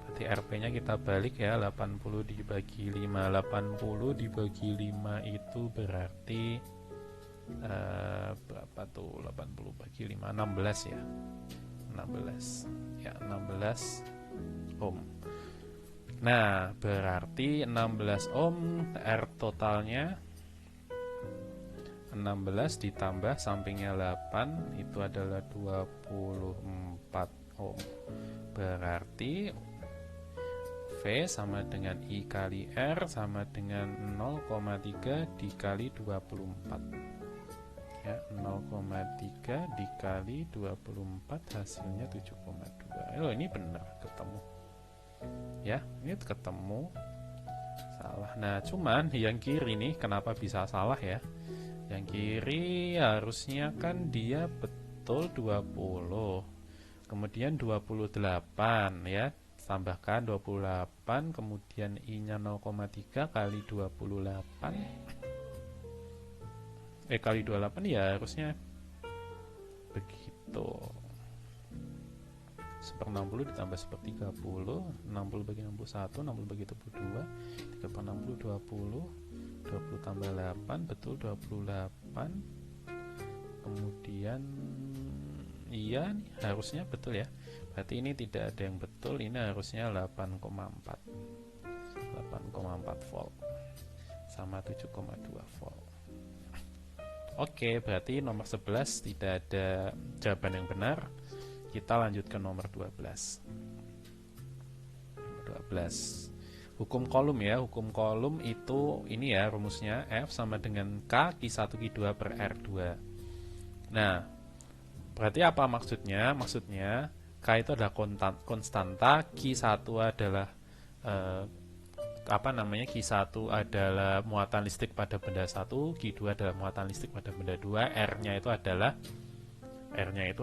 Berarti RP-nya kita balik ya, 80 dibagi 5. 80 dibagi 5 itu berarti berapa tuh? 80 bagi 5, 16 ya. 16 ohm. Nah, berarti 16 ohm. R totalnya 16 ditambah sampingnya 8, itu adalah 24 ohm. Berarti V sama dengan I kali R sama dengan 0,3 dikali 24 ya, 0,3 dikali 24 hasilnya 7,2. Oh, ini benar ketemu ya, ini ketemu. Salah. Nah, cuman yang kiri nih kenapa bisa salah ya? Yang kiri harusnya kan dia betul 20, kemudian 28 ya, tambahkan 28, kemudian I nya 0,3 kali 28 kali 28 ya, harusnya begitu. 1/60 ditambah 1/30, 60 bagi 61, 60 bagi 22, 3/60 20, 20 tambah 8 betul 28. Kemudian iya nih, harusnya betul ya. Berarti ini tidak ada yang betul, ini harusnya 8,4 volt sama 7,2 volt. Oke, berarti nomor 11 tidak ada jawaban yang benar. Kita lanjut ke nomor 12. 12. Hukum kolom ya, hukum kolom itu ini ya rumusnya, F sama dengan K Q1 Q2 per R2. Nah, berarti apa maksudnya? Maksudnya K itu adalah konstanta, Q1 adalah Q1 adalah muatan listrik pada benda 1, Q2 adalah muatan listrik pada benda 2, R-nya itu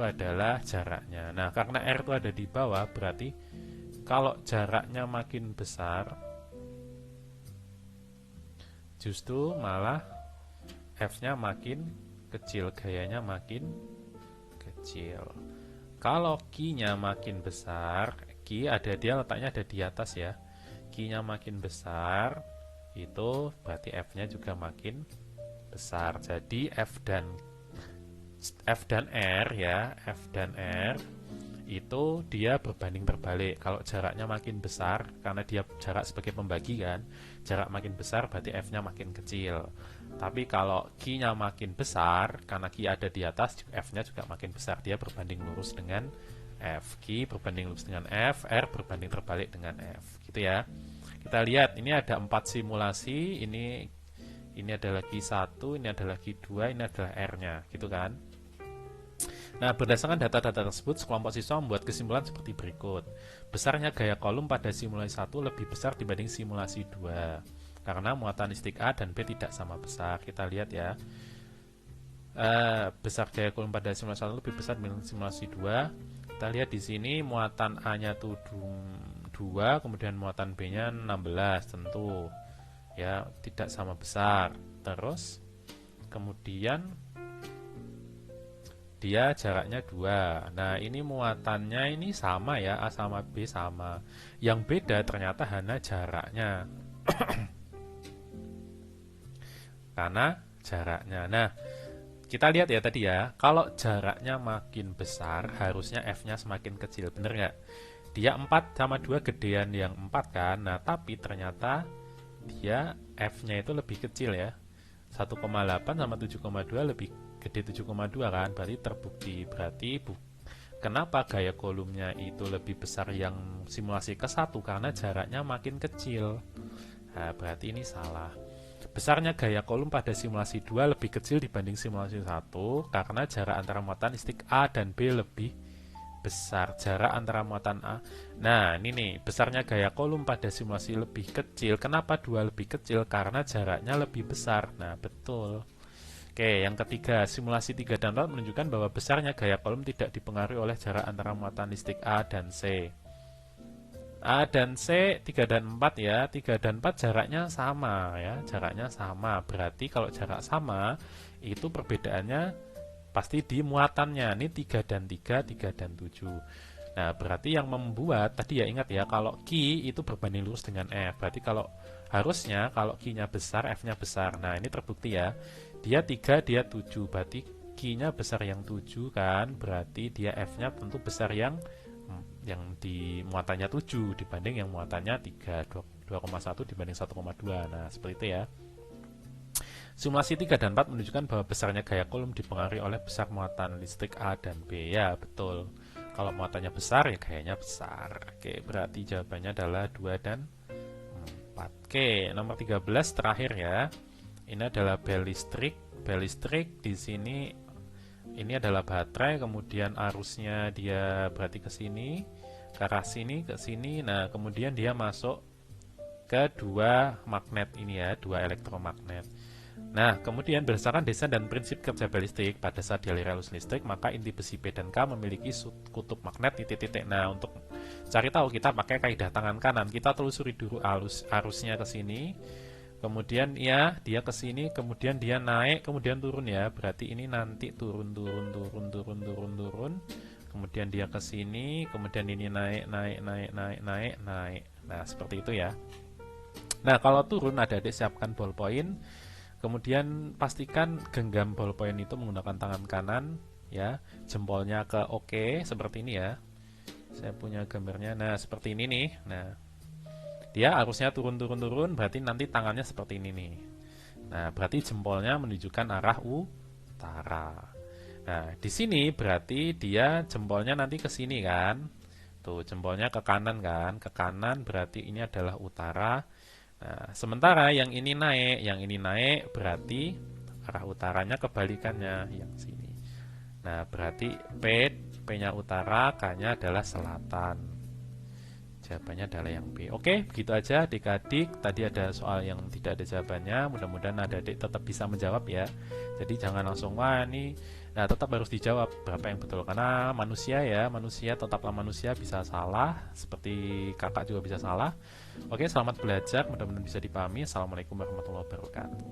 adalah jaraknya. Nah, karena R itu ada di bawah, berarti kalau jaraknya makin besar, justru malah F-nya makin kecil, gayanya makin kecil. Kalau Q-nya makin besar, Q letaknya ada di atas ya. Q-nya makin besar, itu berarti F-nya juga makin besar. Jadi F dan R ya, F dan R itu dia berbanding terbalik. Kalau jaraknya makin besar, karena dia jarak sebagai pembagi kan, jarak makin besar berarti F-nya makin kecil. Tapi kalau Q-nya makin besar, karena Q ada di atas, F-nya juga makin besar. Dia berbanding lurus dengan F. Q berbanding lurus dengan F, R berbanding terbalik dengan F. Gitu ya. Kita lihat, ini ada 4 simulasi. Ini adalah Q1, ini adalah Q2, ini adalah R-nya. Gitu kan. Nah, berdasarkan data-data tersebut, sekelompok siswa membuat kesimpulan seperti berikut. Besarnya gaya kolom pada simulasi 1 lebih besar dibanding simulasi 2. Karena muatan listrik A dan B tidak sama besar. Kita lihat ya. Besar gaya kolom pada simulasi 1 lebih besar dibanding simulasi 2. Kita lihat di sini muatan A-nya itu 2, kemudian muatan B-nya 16, tentu ya tidak sama besar. Terus kemudian dia jaraknya 2. Nah, ini muatannya ini sama ya, A sama B sama. Yang beda ternyata hanya jaraknya. Karena jaraknya. Nah, kita lihat ya tadi ya, kalau jaraknya makin besar, harusnya F-nya semakin kecil, bener nggak? Dia 4 sama 2 gedean yang 4 kan, nah tapi ternyata dia F-nya itu lebih kecil ya. 1,8 sama 7,2 lebih gede 7,2 kan, berarti terbukti. Kenapa gaya kolomnya itu lebih besar yang simulasi ke-1? Karena jaraknya makin kecil. Nah, berarti ini salah. Besarnya gaya kolom pada simulasi 2 lebih kecil dibanding simulasi 1 karena jarak antara muatan listrik A dan B lebih besar. Jarak antara muatan A. Nah, ini nih, besarnya gaya kolom pada simulasi lebih kecil. Kenapa 2 lebih kecil? Karena jaraknya lebih besar. Nah, betul. Oke, yang ketiga, simulasi 3 dan 4 menunjukkan bahwa besarnya gaya kolom tidak dipengaruhi oleh jarak antara muatan listrik A dan C. A dan C 3 dan 4 ya. 3 dan 4 jaraknya sama ya. Jaraknya sama. Berarti kalau jarak sama itu perbedaannya pasti di muatannya. Ini 3 dan 3, 3 dan 7. Nah, berarti yang membuat tadi ya ingat ya, kalau Q itu berbanding lurus dengan F. Berarti harusnya kalau Q-nya besar, F-nya besar. Nah, ini terbukti ya. Dia 3, dia 7. Berarti Q-nya besar yang 7 kan. Berarti dia F-nya tentu besar yang di muatannya 7 dibanding yang muatannya 3, 2,1 dibanding 1,2. Nah, seperti itu ya. Simulasi 3 dan 4 menunjukkan bahwa besarnya gaya kolom dipengaruhi oleh besar muatan listrik A dan B. Ya, betul. Kalau muatannya besar, ya gayanya besar. Oke, berarti jawabannya adalah 2 dan 4. Oke, nomor 13 terakhir ya. Ini adalah bel listrik. Bel listrik di sini ini adalah baterai, kemudian arusnya dia berarti ke sini, ke arah sini, ke sini. Nah, kemudian dia masuk ke 2 magnet ini ya, 2 elektromagnet. Nah, kemudian berdasarkan desain dan prinsip kerja bel listrik, pada saat dialiri arus listrik, maka inti besi P dan K memiliki kutub magnet titik-titik. Nah, untuk cari tahu kita pakai kaidah tangan kanan. Kita telusuri dulu arusnya ke sini. Kemudian ya, dia ke sini, kemudian dia naik, kemudian turun ya. Berarti ini nanti turun. Kemudian dia ke sini, kemudian ini naik. Nah, seperti itu ya. Nah, kalau turun adik-adik siapkan ballpoint. Kemudian pastikan genggam ballpoint itu menggunakan tangan kanan ya. Jempolnya ke OK seperti ini ya. Saya punya gambarnya. Nah, seperti ini nih. Nah, dia arusnya turun, berarti nanti tangannya seperti ini nih. Nah, berarti jempolnya menunjukkan arah utara. Nah, di sini berarti dia jempolnya nanti ke sini kan. Tuh, jempolnya ke kanan kan. Ke kanan berarti ini adalah utara. Nah, sementara yang ini naik berarti arah utaranya kebalikannya yang sini. Nah, berarti P-nya utara, K-nya adalah selatan. jawabannya adalah yang B. Oke, begitu aja adik-adik. Tadi ada soal yang tidak ada jawabannya. Mudah-mudahan adik-adik tetap bisa menjawab ya. Jadi jangan langsung, wah ini, nah tetap harus dijawab berapa yang betul. Karena manusia ya, manusia tetaplah manusia, bisa salah. Seperti kakak juga bisa salah. Oke, selamat belajar. Mudah-mudahan bisa dipahami. Assalamualaikum warahmatullahi wabarakatuh.